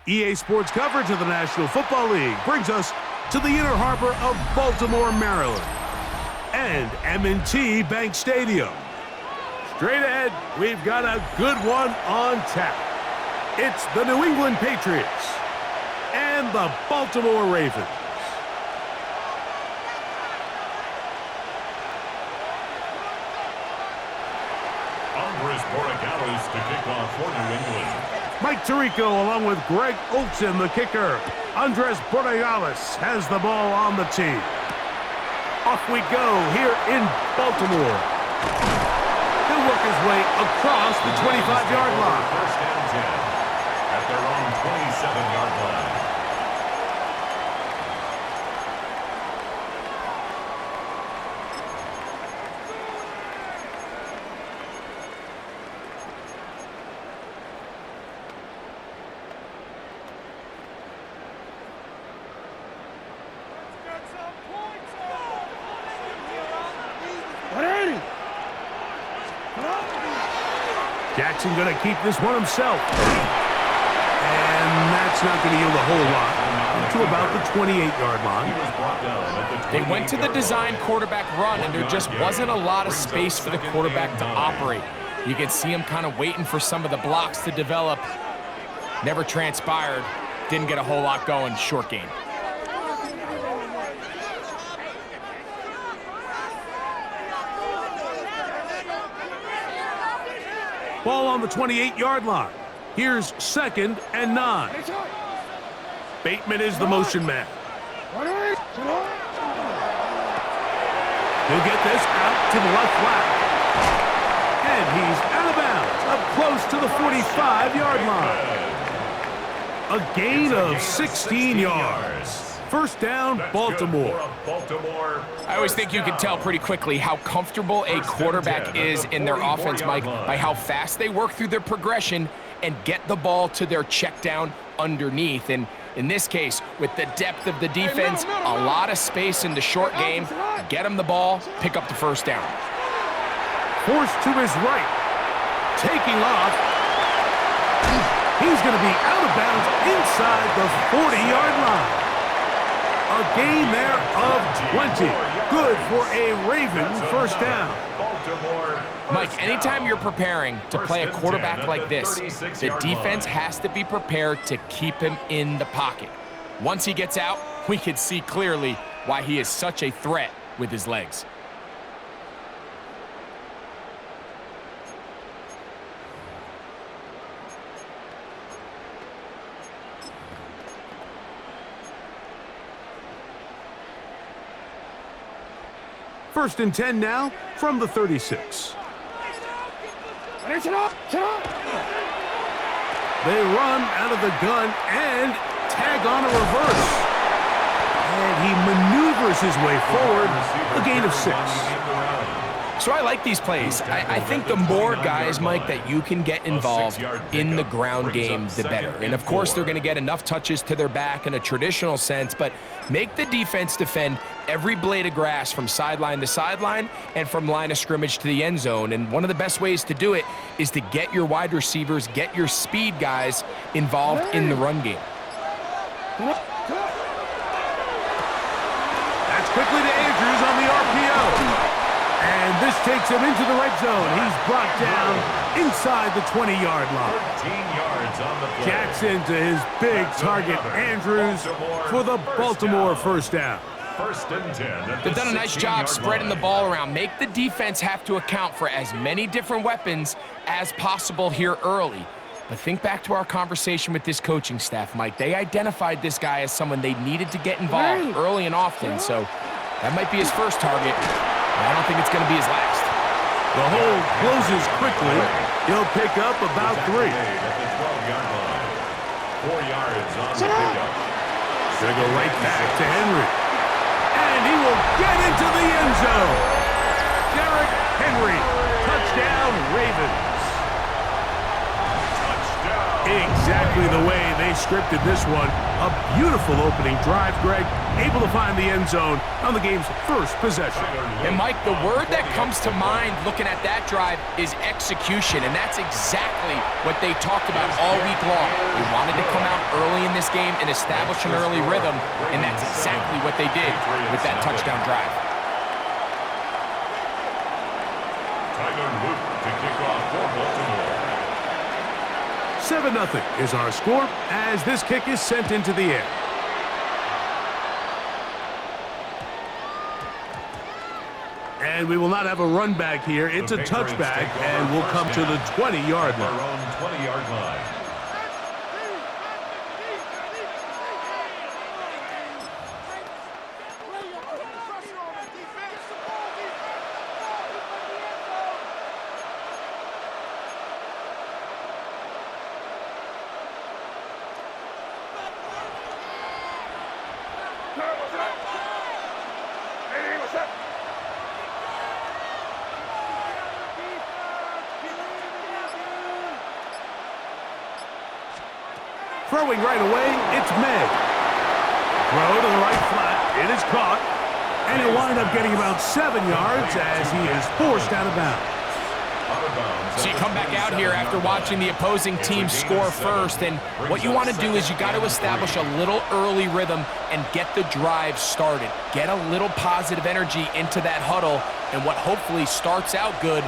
EA Sports coverage of the National Football League brings us to the inner harbor of Baltimore, Maryland, and M&T Bank Stadium. Straight ahead, we've got a good one on tap. It's the New England Patriots and the Baltimore Ravens. Andres Borregales to kick off for New England. Mike Tirico along with Greg Olsen, the kicker. Andres Borregales has the ball on the tee. Off we go here in Baltimore. He'll work his way across the 25-yard line. First and 10 at their own 27-yard line. Jackson going to keep this one himself. And that's not going to yield a whole lot. To about the 28-yard line. They went to the design quarterback run, and there just wasn't a lot of space for the quarterback to operate. You could see him kind of waiting for some of the blocks to develop. Never transpired. Didn't get a whole lot going. Short game. Ball on the 28-yard line. Here's 2nd and 9. Bateman is the motion man. He'll get this out to the left flat. And he's out of bounds, up close to the 45-yard line. A gain of 16 yards. First down, Baltimore. I always think you can tell pretty quickly how comfortable a quarterback is in their offense, Mike, by how fast they work through their progression and get the ball to their check down underneath. And in this case, with the depth of the defense, a lot of space in the short game, get them the ball, pick up the first down. Forced to his right. Taking off. He's going to be out of bounds inside the 40-yard line. A gain there of 20. Good for a Ravens first down. Mike, anytime you're preparing to play a quarterback like this, the defense has to be prepared to keep him in the pocket. Once he gets out, we can see clearly why he is such a threat with his legs. First and 10 now from the 36. They run out of the gun and tag on a reverse. And he maneuvers his way forward, a gain of 6. So I like these plays. I think the more guys, Mike, that you can get involved in the ground game, the better. And of course, they're going to get enough touches to their back in a traditional sense, but make the defense defend every blade of grass from sideline to sideline and from line of scrimmage to the end zone. And one of the best ways to do it is to get your wide receivers, get your speed guys involved in the run game. That's quickly to Andrews on the RPO. And this takes him into the red zone. He's brought down inside the 20-yard line. 13 yards on the play. Jackson to his big target, Andrews, for the Baltimore first down. First and 10. They've done a nice job spreading the ball around. Make the defense have to account for as many different weapons as possible here early. But think back to our conversation with this coaching staff, Mike. They identified this guy as someone they needed to get involved early and often, so that might be his first target. I don't think it's going to be his last. The hole closes quickly. He'll pick up about 3. 4 yards on the pickup. Gonna go right back to Henry. And he will get into the end zone. Derrick Henry. Touchdown, Ravens. Touchdown. Exactly the way they scripted this one. A beautiful opening drive, Greg. Able to find the end zone on the game's first possession. And Mike, the word that comes to mind looking at that drive is execution, and that's exactly what they talked about all week long. They wanted to come out early in this game and establish an early rhythm, and that's exactly what they did with that touchdown drive. Tyler Luke to kick off for Baltimore. 7-0 is our score as this kick is sent into the air. And we will not have a run back here. It's a touchback, and we'll come to the 20-yard line. Their own 20-yard line. Throwing right away, it's May. Throw to the right flat. It is caught. And he'll wind up getting about 7 yards as he is forced out of bounds. So you come back out here after watching the opposing team score first, and what you want to do is you got to establish a little early rhythm and get the drive started. Get a little positive energy into that huddle, and what hopefully starts out good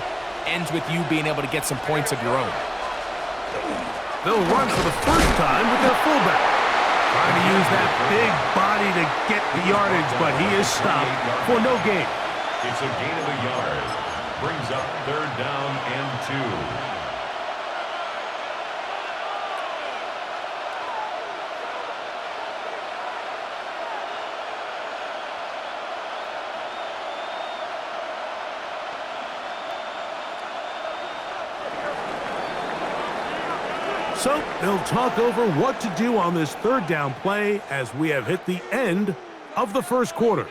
ends with you being able to get some points of your own. They'll run for the first time with their fullback. Trying to use that big body to get the yardage, but he is stopped for no gain. It's a gain of a yard. Brings up 3rd down and 2. So they'll talk over what to do on this 3rd down play as we have hit the end of the first quarter.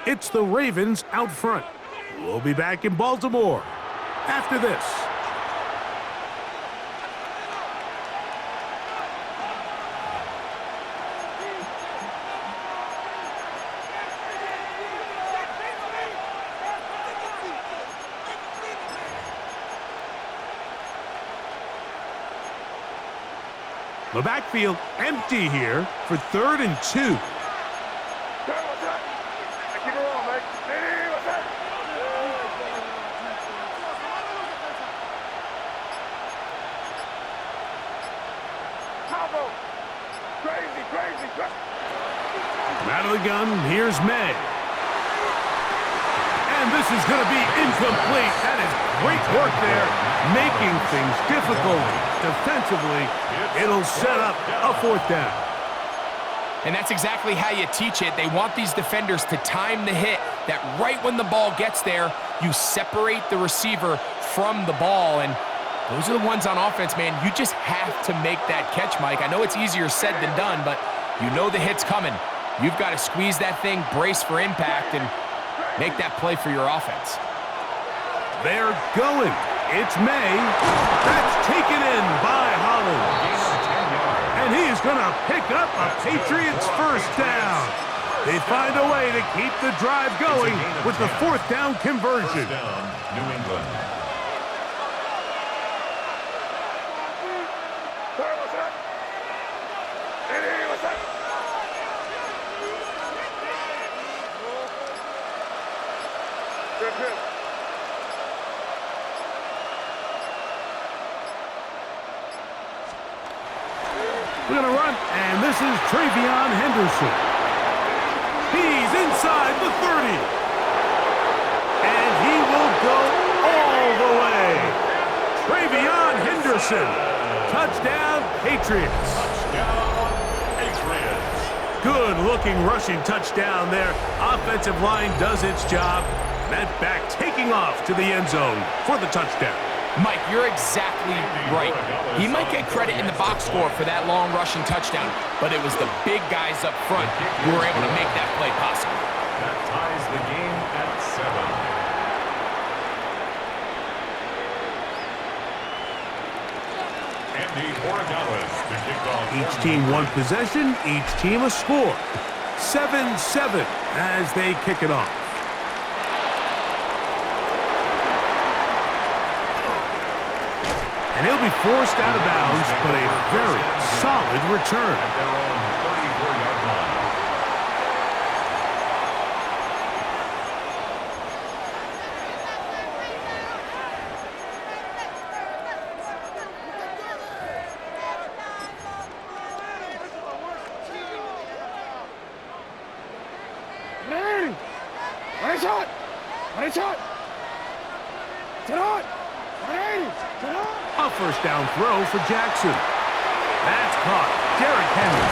It's the Ravens out front. We'll be back in Baltimore after this. The backfield empty here for 3rd and 2. Out of the gun, here's May. And this is going to be incomplete. That is great work there, making things difficult defensively. It'll set up a 4th down. And that's exactly how you teach it. They want these defenders to time the hit, that right when the ball gets there, you separate the receiver from the ball. And those are the ones on offense, man. You just have to make that catch, Mike. I know it's easier said than done, but you know the hit's coming. You've got to squeeze that thing, brace for impact, and make that play for your offense. They're going. It's May. That's taken in by Hollins. And he is going to pick up a Patriots 1st down. They find a way to keep the drive going with the 4th down conversion. 1st down, New England. We're going to run, and this is Travion Henderson. He's inside the 30. And he will go all the way. Travion Henderson. Touchdown, Patriots. Touchdown, Patriots. Good-looking rushing touchdown there. Offensive line does its job. That back taking off to the end zone for the touchdown. Mike, you're exactly right. He might get credit in the box score for that long rushing touchdown, but it was the big guys up front who were able to make that play possible. That ties the game at 7. Andy Borregales to kick off. Each team one possession, each team a score. 7-7 as they kick it off. And he'll be forced out of bounds, but a very solid return. At their own 34-yard line. A first down throw for Jackson. That's caught. Derrick Henry.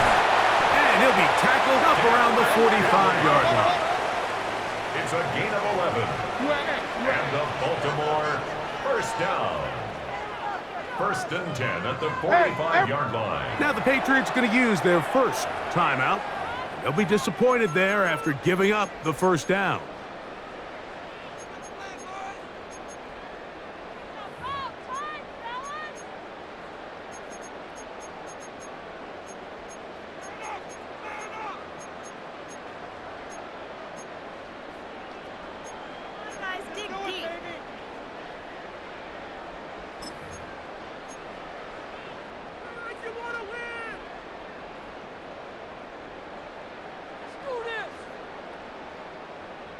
And he'll be tackled up around the 45-yard line. It's a gain of 11. And the Baltimore first down. First and 10 at the 45-yard line. Now the Patriots going to use their first timeout. They'll be disappointed there after giving up the first down.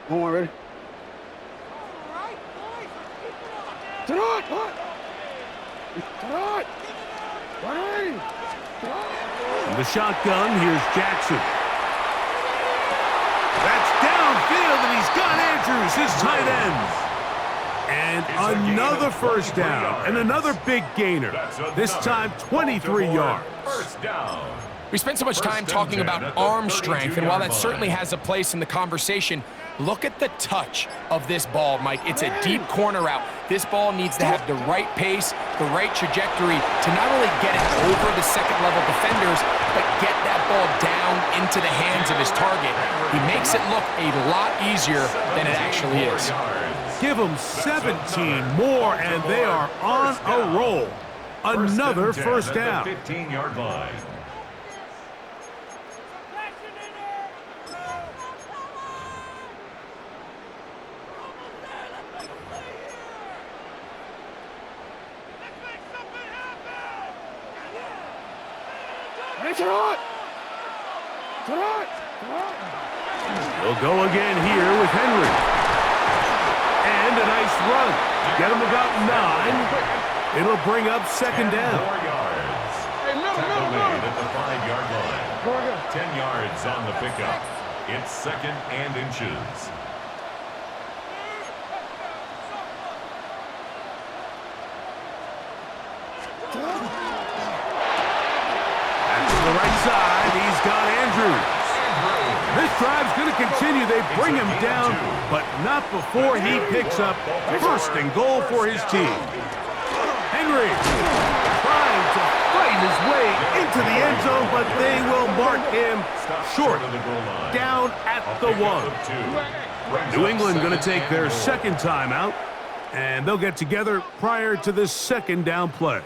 Come on, ready? From the shotgun, here's Jackson. That's downfield, and he's got Andrews, his tight end. And another first down, and another big gainer. This time, 23 yards. First down. We spent so much time talking about arm strength, and while that certainly has a place in the conversation, look at the touch of this ball, Mike. It's a deep corner route. This ball needs to have the right pace, the right trajectory to not only get it over the second-level defenders, but get that ball down into the hands of his target. He makes it look a lot easier than it actually is. Give them 17 more, and they are on a roll. Another first down. 15-yard line. We'll go again here with Henry. And a nice run. Get him about 9. It'll bring up second down. 4 yards. Tackle made at the 5-yard line. 10 yards on the pickup. It's second and inches. That's to the right side. He's got Andrews. This drive's going to continue. They bring him down, but not before he picks up first and goal for his team. Henry trying to fight his way into the end zone, but they will mark him short, down at the 1. New England going to take their second timeout, and they'll get together prior to this second down play.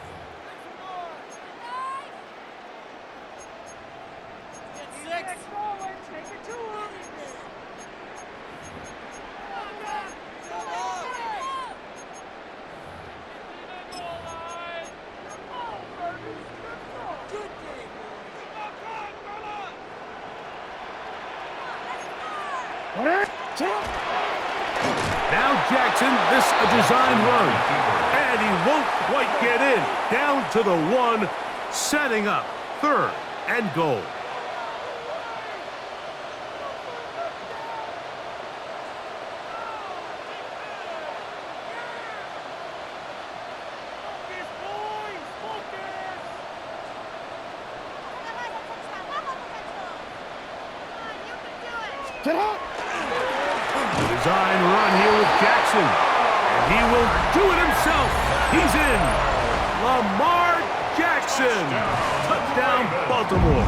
Now Jackson, this a design run, and he won't quite get in. Down to the 1, setting up third and goal. Design run here with Jackson. And he will do it himself. He's in. Lamar Jackson. Touchdown, Baltimore.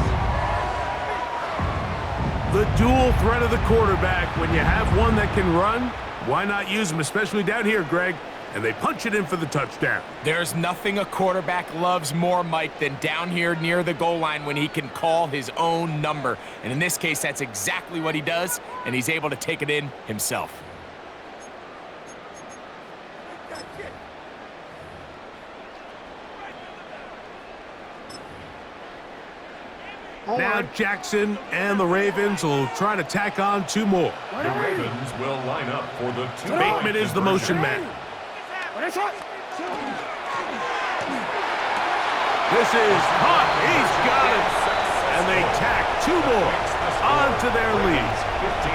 The dual threat of the quarterback. When you have one that can run, why not use him, especially down here, Greg? and they punch it in for the touchdown. There's nothing a quarterback loves more, Mike, than down here near the goal line when he can call his own number. And in this case, that's exactly what he does, and he's able to take it in himself. Now Jackson and the Ravens will try to tack on 2 more. The Ravens will line up for the 2-point Bateman is the motion man. This is hot. He's got it. And they tack 2 more onto their lead. 15.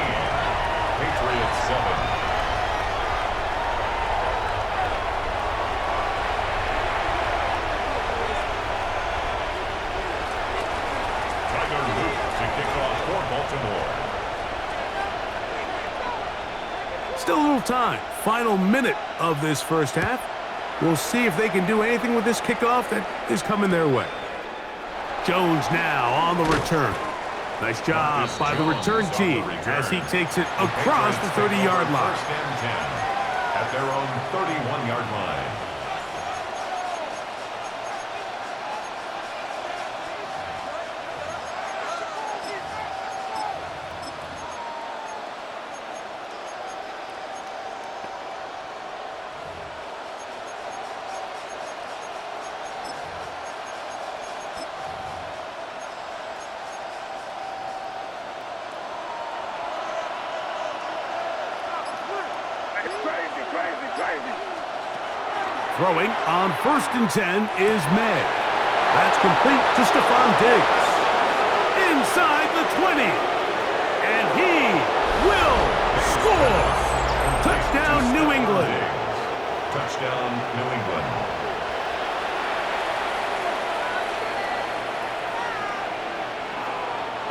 Patriots 7. Still a little time. Final minute of this first half. We'll see if they can do anything with this kickoff that is coming their way. Jones now on the return. Nice job by the return team as he takes it across the 30-yard line. First and 10 at their own 31-yard line. Throwing on 1st and 10 is May. That's complete to Stephon Diggs. Inside the 20. And he will score. Touchdown, New England. Touchdown, New England.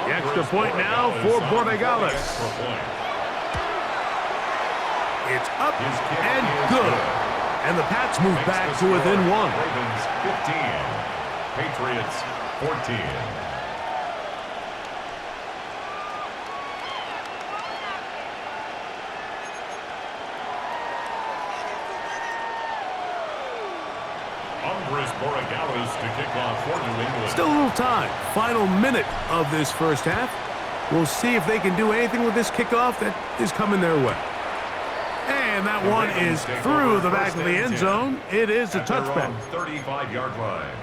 The extra point now for Borregales. It's up and good. And the Pats move back to within 1. Ravens 15. Patriots 14. Andres Borregales to kick off for New England. Still a little time. Final minute of this first half. We'll see if they can do anything with this kickoff that is coming their way. And that one is through the back of the end zone. It is a touchback. 35-yard line.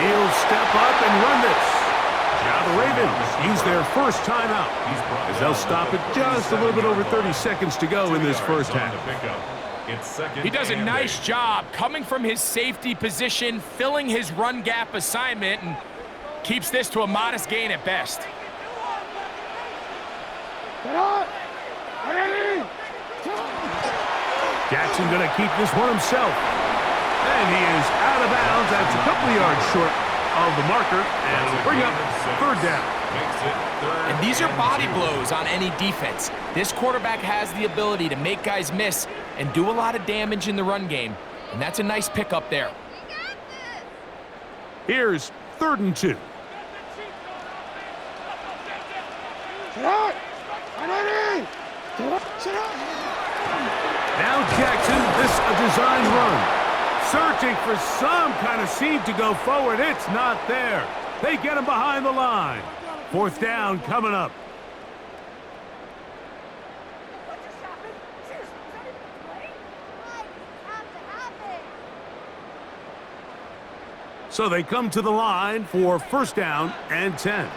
He'll step up and run this. Now the Ravens use their first timeout as they'll stop it just a little bit over 30 seconds to go in this first half. He does a nice job coming from his safety position, filling his run gap assignment, and keeps this to a modest gain at best. Jackson going to keep this one himself. And he is out of bounds. That's a couple of yards short of the marker. And it'll bring up 3rd down. And these are body blows on any defense. This quarterback has the ability to make guys miss and do a lot of damage in the run game. And that's a nice pickup there. Here's 3rd and 2. Now Jackson, this a design run. Searching for some kind of seed to go forward. It's not there. They get him behind the line. 4th down coming up. So they come to the line for 1st down and 10. A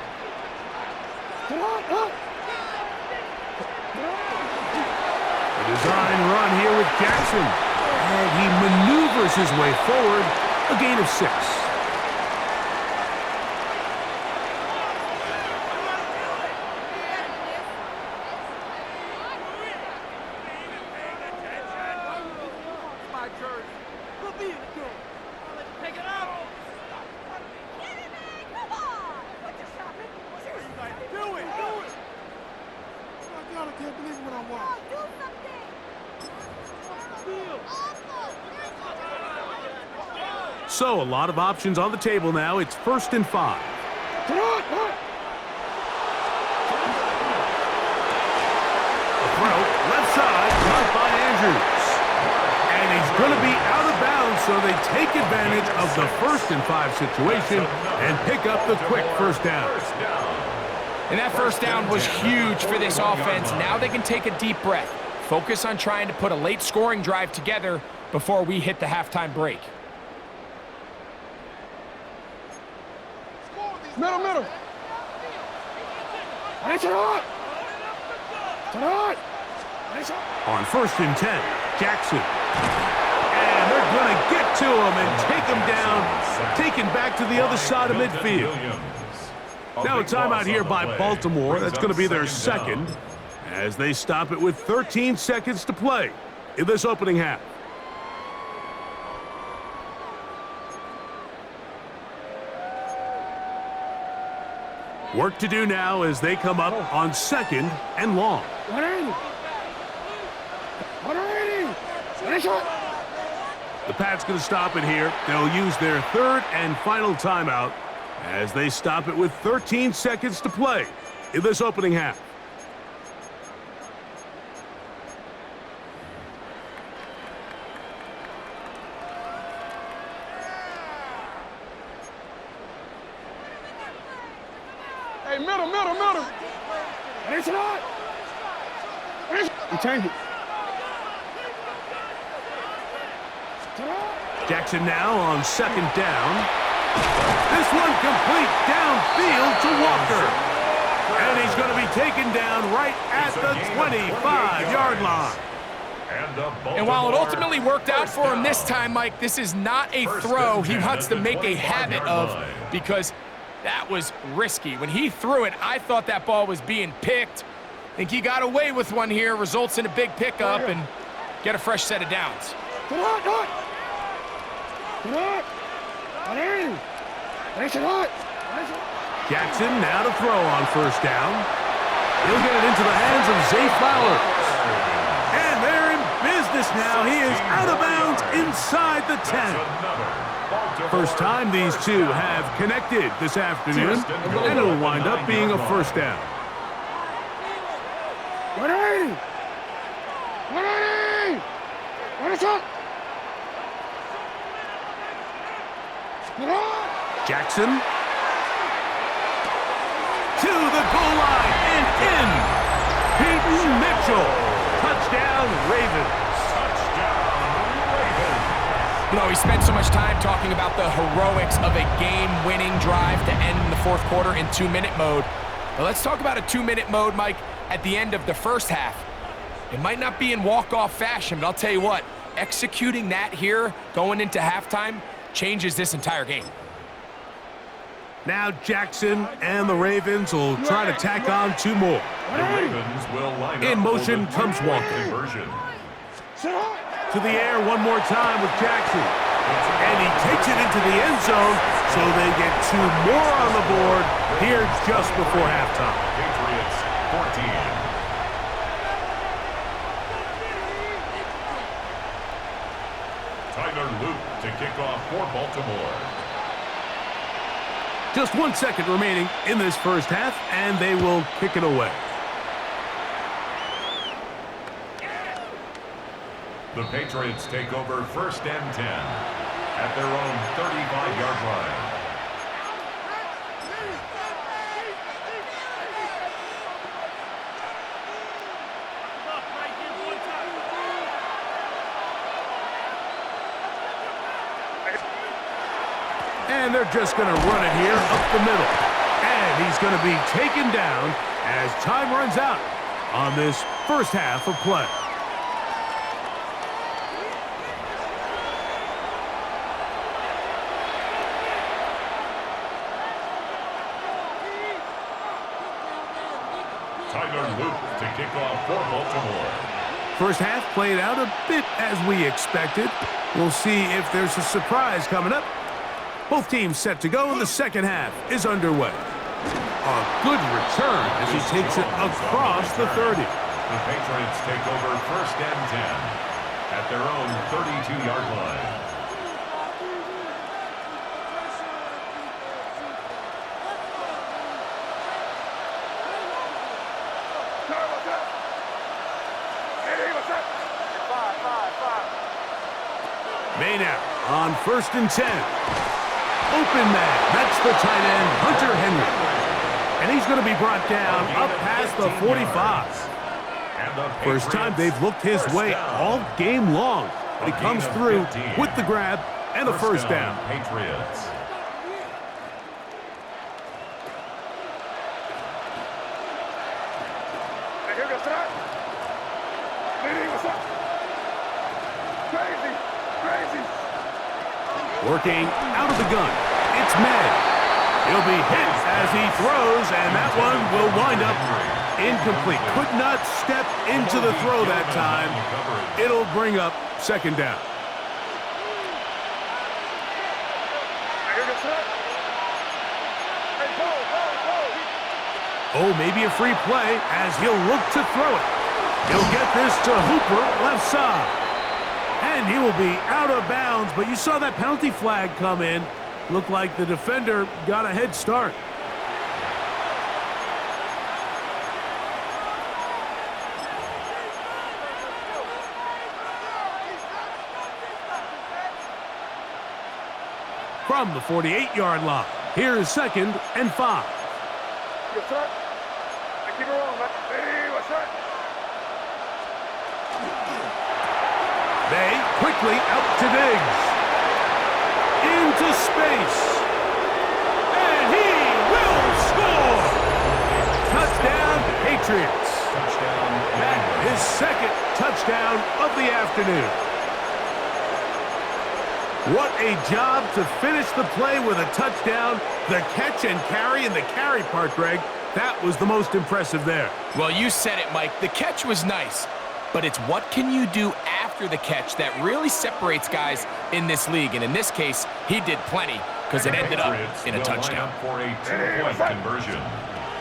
design run here with Jackson. And he maneuvers his way forward, a gain of 6. Will be So a lot of options on the table now. It's 1st and 5. A throw, left side, caught by Andrews. And he's going to be out of bounds, so they take advantage of the 1st and 5 situation and pick up the quick first down. And that first down was huge for this offense. Now they can take a deep breath. Focus on trying to put a late scoring drive together before we hit the halftime break. Middle. On 1st and 10, Jackson. And they're going to get to him and take him down, taken back to the other side of midfield. Now a timeout here by Baltimore. That's going to be their second, as they stop it with 13 seconds to play in this opening half. Work to do now as they come up on 2nd and long. The Pats going to stop it here. They'll use their 3rd and final timeout as they stop it with 13 seconds to play in this opening half. Hey, middle. You change it. Jackson now on 2nd down. This one complete downfield to Walker. And he's going to be taken down right at the 25-yard line. And while it ultimately worked out for him this time, Mike, this is not a throw he wants to make a habit of, because that was risky. When he threw it, I thought that ball was being picked. I think he got away with one here, results in a big pickup and get a fresh set of downs. Jackson now to throw on 1st down. He'll get it into the hands of Zay Flowers. And they're in business now. He is out of bounds inside the 10. First time these two have connected this afternoon, and it'll wind up being a 1st down. Jackson to the goal line and in. Peyton Mitchell. Touchdown, Ravens. You know, we spent so much time talking about the heroics of a game-winning drive to end the 4th quarter in 2-minute mode. But let's talk about a 2-minute mode, Mike, at the end of the first half. It might not be in walk-off fashion, but I'll tell you what, executing that here going into halftime changes this entire game. Now Jackson and the Ravens will try to tack on 2 more. The Ravens will line up. In motion comes Walker. To the air one more time with Jackson. And he takes it into the end zone, so they get 2 more on the board here just before halftime. Patriots 14. Tyler Luke to kick off for Baltimore. Just 1 second remaining in this first half, and they will kick it away. The Patriots take over 1st and 10 at their own 35-yard line. And they're just going to run it here up the middle. And he's going to be taken down as time runs out on this first half of play. Tyler Luke to kick off for Baltimore. First half played out a bit as we expected. We'll see if there's a surprise coming up. Both teams set to go, and the second half is underway. A good return as he takes it across the 30. The Patriots take over 1st and 10 at their own 32-yard line. Maynard on 1st and 10. Open man. That's the tight end, Hunter Henry. And he's going to be brought down up past the 45. First time they've looked his way all game long. But he comes through with the grab and a first down. Patriots. Working out of the gun. It's Madden. He'll be hit as he throws, and that one will wind up incomplete. Could not step into the throw that time. It'll bring up second down. Oh, maybe a free play as he'll look to throw it. He'll get this to Hooper, left side. And he will be out of bounds, but you saw that penalty flag come in. Looked like the defender got a head start. From the 48-yard line, here's 2nd and 5. Yes, sir. Keep it rolling, man. Hey, what's up? They quickly out to Diggs. Into space. And he will score. Touchdown, Patriots. That his 2nd touchdown of the afternoon. What a job to finish the play with a touchdown. The catch and carry, and the carry part, Greg, that was the most impressive there. Well, you said it, Mike. The catch was nice, but it's what can you do after the catch that really separates guys in this league. And in this case, he did plenty because it ended up in a touchdown. For a 2-point conversion.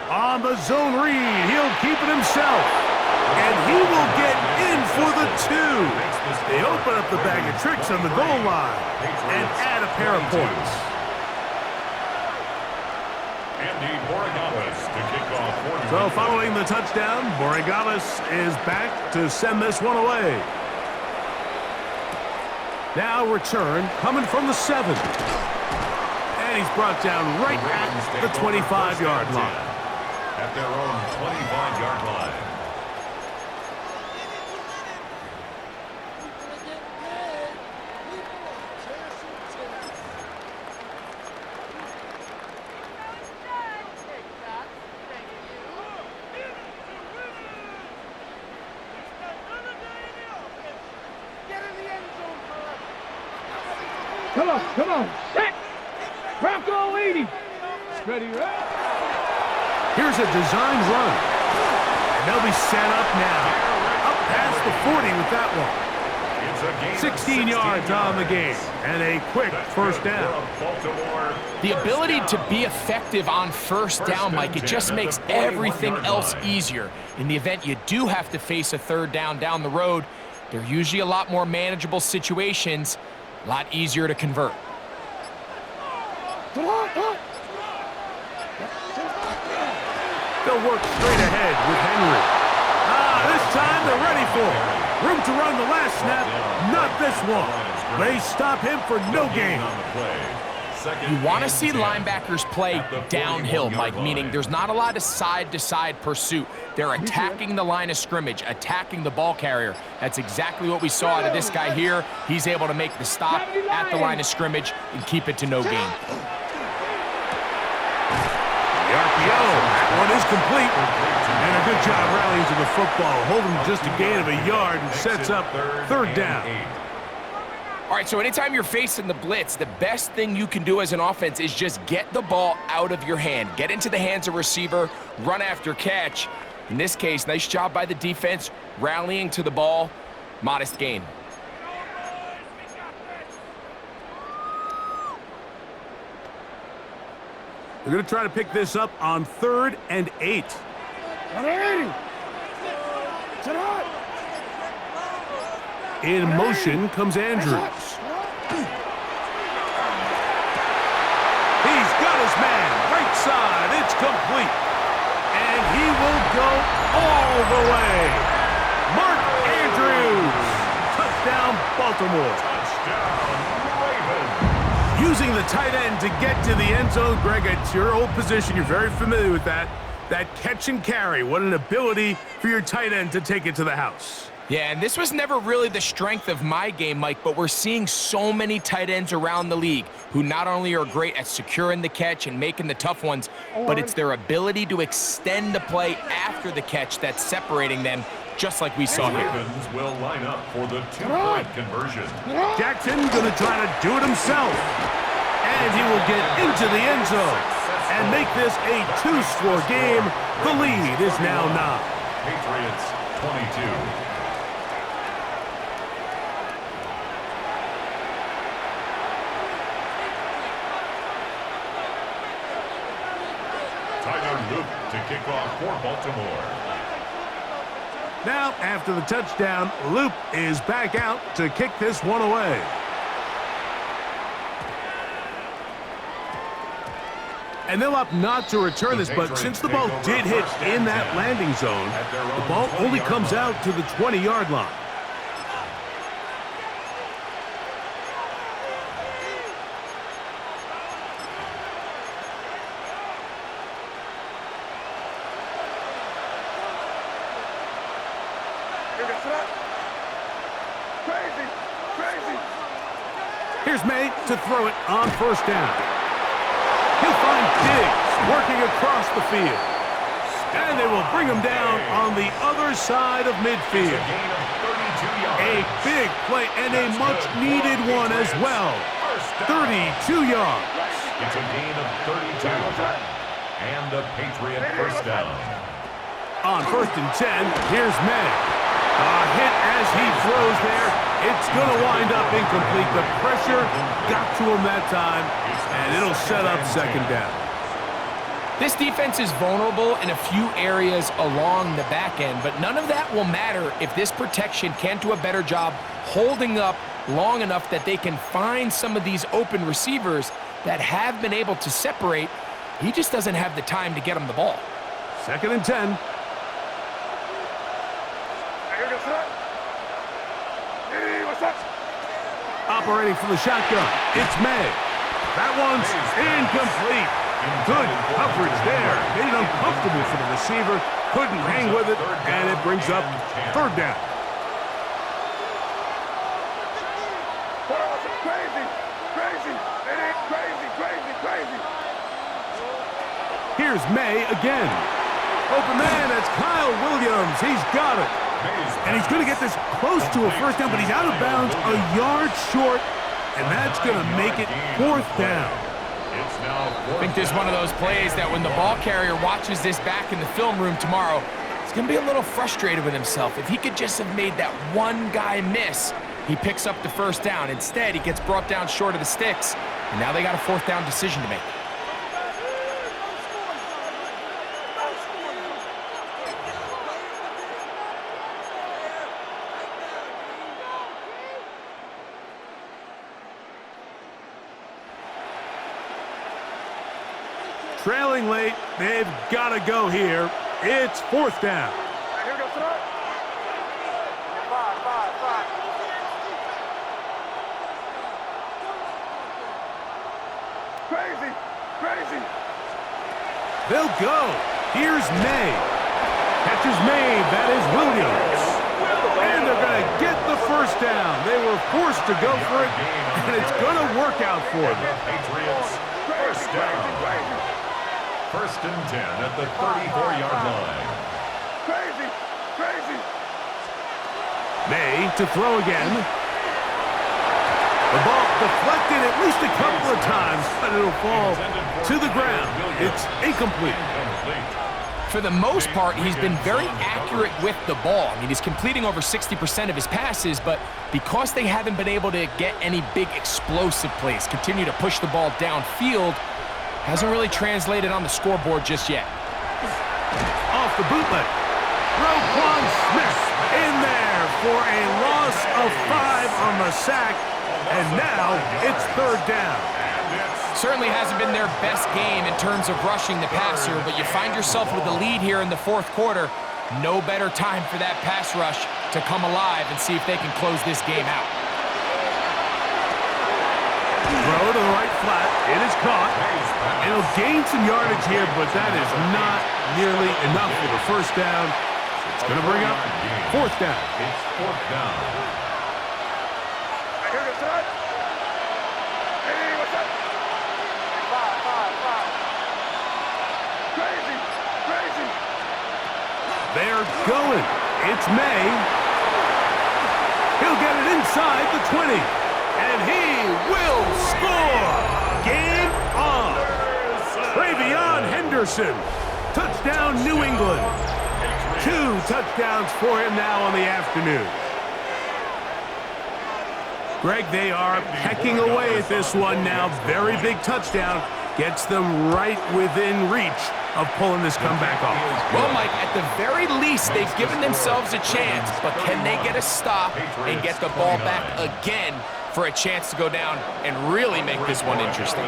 On the zone read, he'll keep it himself. And he will get in for the 2. They open up the bag of tricks on the goal line and add a pair of points. Andy Borregales to kick off. So following the touchdown, Borregales is back to send this one away. Now return coming from the 7. And he's brought down right at the 25-yard line. At their own 25-yard line. Come on. Set. Bronco 80. Ready, right? Here's a designed run. And they'll be set up now. Up past the 40 with that one. 16 yards on the game. And a quick first down. The ability to be effective on first down, Mike, it just makes everything else easier. In the event you do have to face a third down the road, they're usually a lot more manageable situations, a lot easier to convert. They'll work straight ahead with Henry. This time they're ready for it. Room to run the last snap, not this one. They stop him for no gain. You want to see linebackers play downhill, Mike, meaning there's not a lot of side-to-side pursuit. They're attacking the line of scrimmage, attacking the ball carrier. That's exactly what we saw out of this guy here. He's able to make the stop at the line of scrimmage and keep it to no gain. The RPO, that one is complete. And a good job rallying to the football, holding just a gain of a yard and sets up third down. All right, so anytime you're facing the blitz, the best thing you can do as an offense is just get the ball out of your hand. Get into the hands of receiver, run after catch. In this case, nice job by the defense, rallying to the ball, modest gain. They're going to try to pick this up on 3rd and 8. In motion comes Andrews. He's got his man, right side, it's complete. And he will go all the way. Mark Andrews, touchdown Baltimore. Touchdown Using the tight end to get to the end zone. Greg, it's your old position. You're very familiar with that. That catch and carry. What an ability for your tight end to take it to the house. Yeah, and this was never really the strength of my game, Mike, but we're seeing so many tight ends around the league who not only are great at securing the catch and making the tough ones, but it's their ability to extend the play after the catch that's separating them, just like we saw here. Ravens will line up for the two-point conversion. Jackson going to try to do it himself. And he will get into the end zone and make this a two-score game. The lead is now 9. Patriots 22. Tyler Luke to kick off for Baltimore. Now, after the touchdown, Loop is back out to kick this one away. And they'll opt not to return this, but since the ball did hit in that landing zone, the ball only comes out to the 20-yard line. Here's May to throw it on first down. He'll find Diggs working across the field. And they will bring him down on the other side of midfield. A big play and a much-needed one as well. 32 yards. It's a gain of 32. And a Patriot first down. On first and 10, here's May. A hit as he throws there. It's going to wind up incomplete. The pressure got to him that time, and it'll set up second down. This defense is vulnerable in a few areas along the back end, but none of that will matter if this protection can't do a better job holding up long enough that they can find some of these open receivers that have been able to separate. He just doesn't have the time to get him the ball. Second and 10. Operating from the shotgun, it's May. That one's incomplete. Good coverage there. Made it uncomfortable for the receiver. Couldn't hang with it, and it brings up third down. Here's May again. Open man, that's Kyle Williams. He's got it. And he's going to get this close to a first down, but he's out of bounds a yard short, and that's going to make it fourth down. I think this is one of those plays that when the ball carrier watches this back in the film room tomorrow, he's going to be a little frustrated with himself. If he could just have made that one guy miss, he picks up the first down. Instead, he gets brought down short of the sticks, and now they got a fourth down decision to make. Trailing late, they've got to go here. It's fourth down. Here we go, sir. Five. Crazy. They'll go. Here's May. Catches May. That is Williams. And they're going to get the first down. They were forced to go for it, and it's going to work out for them. Patriots first down. First and 10 at the 34-yard line. Crazy. May to throw again. The ball deflected at least a couple of times, but it'll fall to the ground. It's incomplete. For the most part, he's been very accurate with the ball. I mean, he's completing over 60% of his passes, but because they haven't been able to get any big explosive plays, continue to push the ball downfield, hasn't really translated on the scoreboard just yet. Off the bootleg. Roquan Smith in there for a loss of 5 on the sack, and now it's third down. Certainly hasn't been their best game in terms of rushing the passer, but you find yourself with the lead here in the fourth quarter. No better time for that pass rush to come alive and see if they can close this game out. Throw to the right flat. It is caught. And he'll gain some yardage here, but that is not nearly enough for the first down. It's going to bring up fourth down. It's fourth down. They're going. It's May. He'll get it inside the 20. And he will score. Game on. Travion Henderson. Touchdown, New England. 2 touchdowns for him now on the afternoon. Greg, they are pecking away at this one now. Very big touchdown. Gets them right within reach of pulling this comeback off. Well, Mike, at the very least, they've given themselves a chance, but can they get a stop and get the ball back again for a chance to go down and really make this one interesting?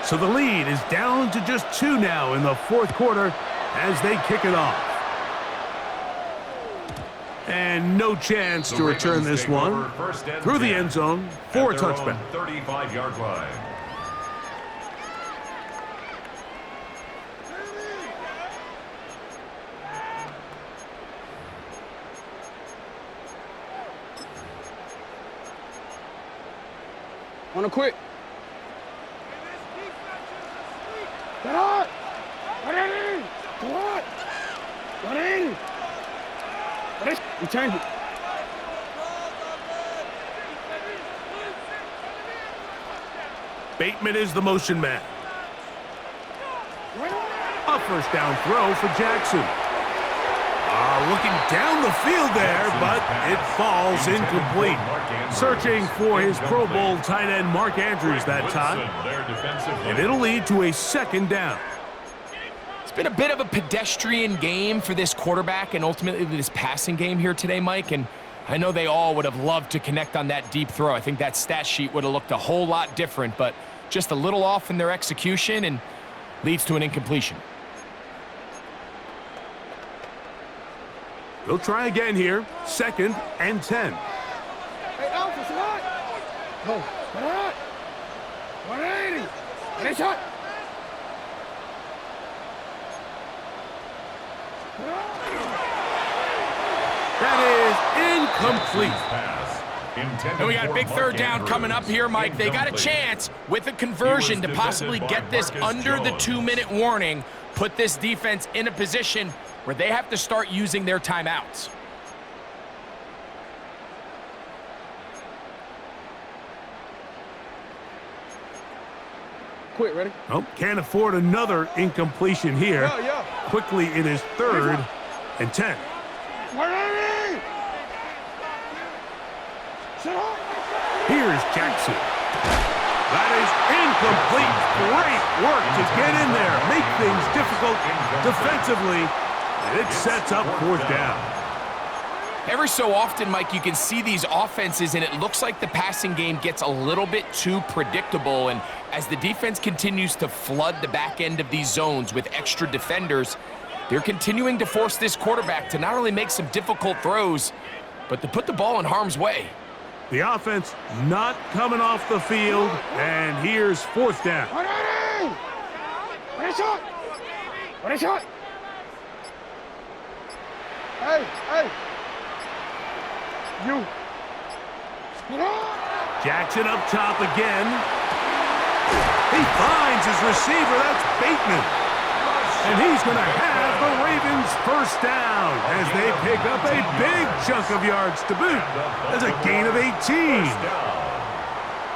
So the lead is down to just 2 now in the fourth quarter as they kick it off. And no chance to return this one through the end zone for a touchback. 35-yard line. Wanna quit? Get out! Get in! Go on! Get in! We change it. Bateman is the motion man. A first down throw for Jackson. Looking down the field there, but it falls incomplete. Searching for his Pro Bowl tight end Mark Andrews that time. And it'll lead to a second down. It's been a bit of a pedestrian game for this quarterback and ultimately this passing game here today, Mike, and I know they all would have loved to connect on that deep throw. I think that stat sheet would have looked a whole lot different, but just a little off in their execution and leads to an incompletion. They'll try again here. 2nd and 10. Hey, Alpha, it's hot! Oh, get out! 180! And it's hot! That is incomplete. And we got a big third down coming up here, Mike. They got a chance with a conversion to possibly get this under the 2-minute warning, put this defense in a position where they have to start using their timeouts. Quit, ready? Oh, can't afford another incompletion here. Quickly it is 3rd and 10. 180! Sit up! Here's Jackson. That is incomplete. Great work to get in there, make things difficult defensively, and it sets up fourth down. Every so often, Mike, you can see these offenses, and it looks like the passing game gets a little bit too predictable, and as the defense continues to flood the back end of these zones with extra defenders, they're continuing to force this quarterback to not only make some difficult throws, but to put the ball in harm's way. The offense not coming off the field, and here's fourth down. 180! What is shot? What is shot? Hey, hey! You! Jackson up top again. He finds his receiver, that's Bateman. And he's going to have the Ravens first down as they pick up a big chunk of yards to boot. There's a gain of 18.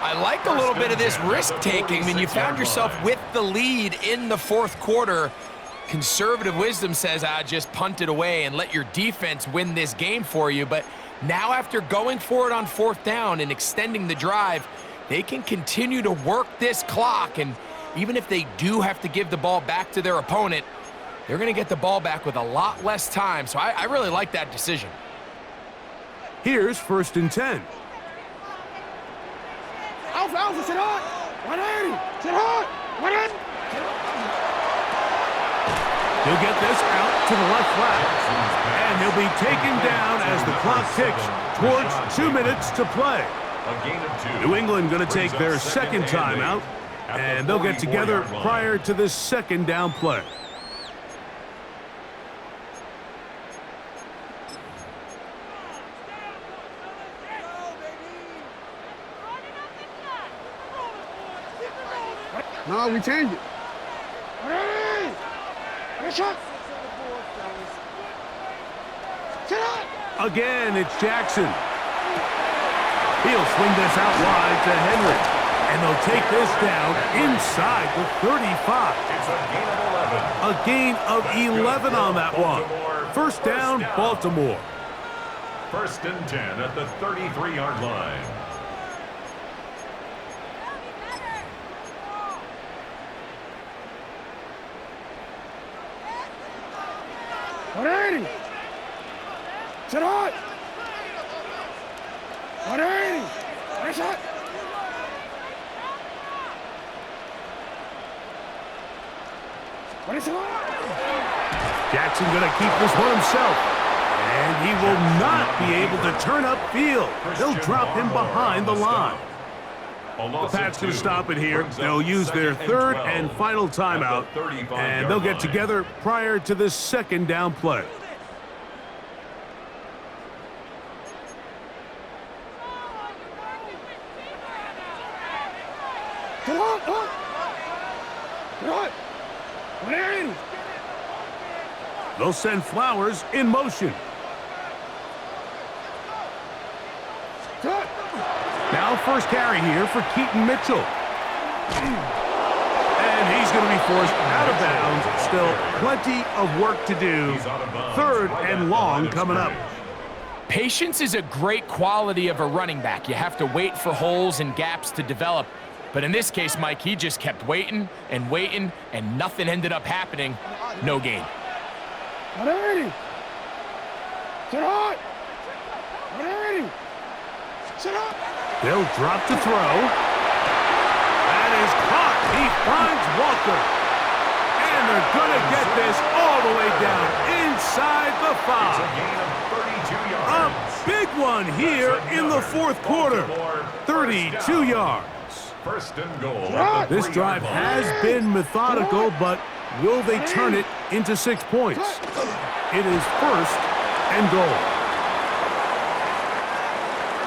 I like a little bit of this risk-taking when you found yourself with the lead in the fourth quarter. Conservative wisdom says, just punt it away and let your defense win this game for you. But now after going for it on fourth down and extending the drive, they can continue to work this clock, and even if they do have to give the ball back to their opponent, they're going to get the ball back with a lot less time. So I really like that decision. Here's 1st and 10. Alpha, sit hot! 180! Sit hot! 180! He'll get this out to the left flat. And And he'll be taken down as the clock ticks towards 2 minutes to play. A gain of 2. New England going to take Brings their up second timeout, at the and they'll get together 44-yard line. prior to this second down play. No, we change it. Ready? Ready, shot. Sit up. Again, it's Jackson. He'll swing this out wide to Henry. And they'll take this down inside the 35. It's a gain of 11. A gain of 11 on that one. First down, Baltimore. First and 10 at the 33-yard line. Ready? Sit hot. Ready? Ready, shot. Ready, shot. Jackson going to keep this one himself. And he will not be able to turn upfield. They'll drop him behind the line. The Pats going to stop it here. They'll use their third and final timeout. And they'll get together prior to this second down play. Sit hot, hot. Sit hot. Ready? They'll send Flowers in motion. Sit hot. Now first carry here for Keaton Mitchell. And he's going to be forced out of bounds. Still plenty of work to do. Third and long coming up. Patience is a great quality of a running back. You have to wait for holes and gaps to develop. But in this case, Mike, he just kept waiting, and nothing ended up happening. No gain. Ready? Sit hot. Ready? Sit up. They'll drop to throw. That is caught. He finds Walker. And they're going to get this all the way down inside the 5. A big one here in the fourth quarter. 32 yards. First and goal. This drive has been methodical, but will they turn it into 6 points? It is first and goal.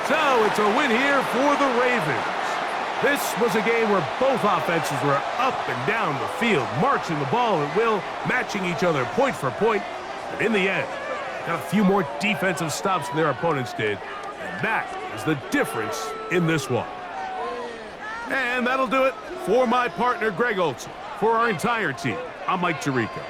So it's a win here for the Ravens. This was a game where both offenses were up and down the field, marching the ball at will, matching each other point for point. But in the end, got a few more defensive stops than their opponents did. And that is the difference in this one. And that'll do it for my partner, Greg Olson. For our entire team, I'm Mike Tirico.